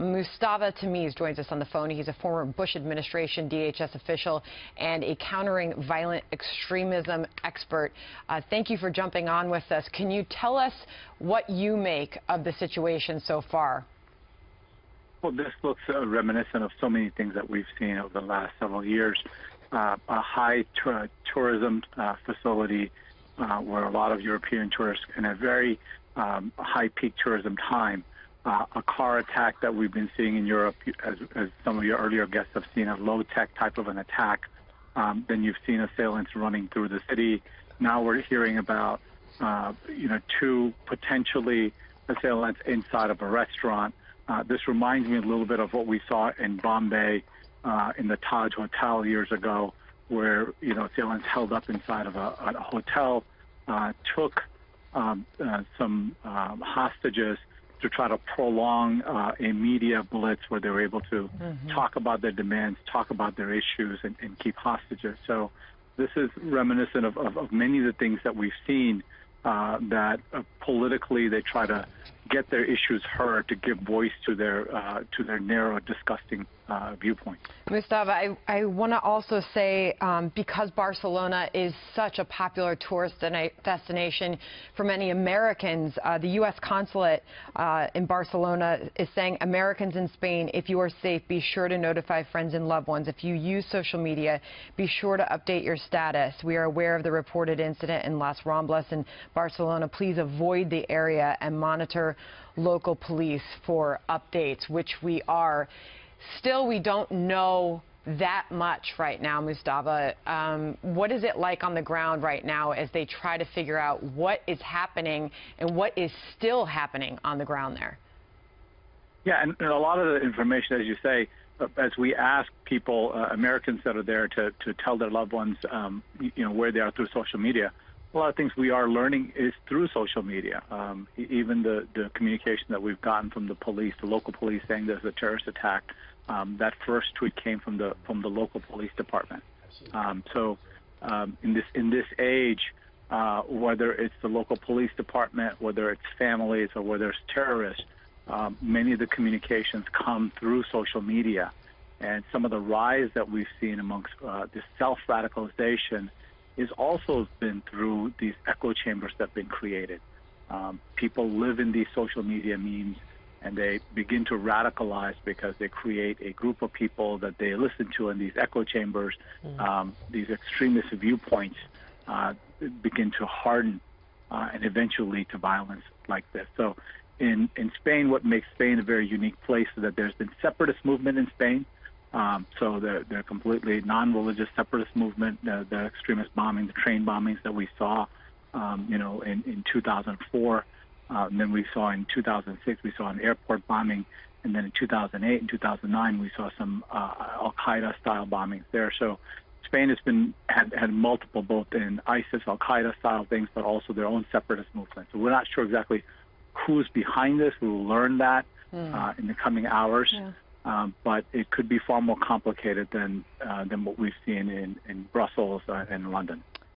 Mustafa Tameez joins us on the phone. He's a former Bush administration DHS official and a countering violent extremism expert. Thank you for jumping on with us. Can you tell us what you make of the situation so far? Well, this looks reminiscent of so many things that we've seen over the last several years. A high tourism facility where a lot of European tourists in a very high peak tourism time. A car attack that we've been seeing in Europe, as some of your earlier guests have seen, a low-tech type of an attack. Then you've seen assailants running through the city. Now we're hearing about, two potentially assailants inside of a restaurant. This reminds me a little bit of what we saw in Bombay in the Taj Hotel years ago, where assailants held up inside of a hotel, took some hostages to try to prolong a media blitz where they were able to talk about their demands, talk about their issues, and keep hostages. So this is reminiscent of many of the things that we've seen that politically they try to get their issues heard, to give voice to their narrow, disgusting viewpoint. Mustafa, I want to also say, because Barcelona is such a popular tourist destination for many Americans, the U.S. consulate in Barcelona is saying, Americans in Spain, if you are safe, be sure to notify friends and loved ones. If you use social media, be sure to update your status. We are aware of the reported incident in Las Ramblas in Barcelona. Please avoid the area and monitor local police for updates, which we are. Still, we don't know that much right now, Mustafa. What is it like on the ground right now as they try to figure out what is happening and what is still happening on the ground there? Yeah, and a lot of the information, as you say, as we ask people, Americans that are there to tell their loved ones, where they are through social media, a lot of things we are learning is through social media. Even the communication that we've gotten from the police, the local police, saying there's a terrorist attack. That first tweet came from the local police department. In this age, whether it's the local police department, whether it's families, or whether it's terrorists, many of the communications come through social media. And some of the rise that we've seen amongst this self-radicalization is also been through these echo chambers that have been created. People live in these social media memes, and they begin to radicalize because they create a group of people that they listen to in these echo chambers. These extremist viewpoints begin to harden and eventually lead to violence like this. So in Spain, what makes Spain a very unique place is that there's been separatist movement in Spain. So they're completely non-religious separatist movement. The extremist bombing, the train bombings that we saw, in 2004. And then we saw in 2006, we saw an airport bombing. And then in 2008 and 2009, we saw some Al-Qaeda style bombings there. So Spain has had multiple, both in ISIS, Al-Qaeda style things, but also their own separatist movement. So we're not sure exactly who's behind this. We will learn that in the coming hours. Yeah. But it could be far more complicated than what we've seen in Brussels and London.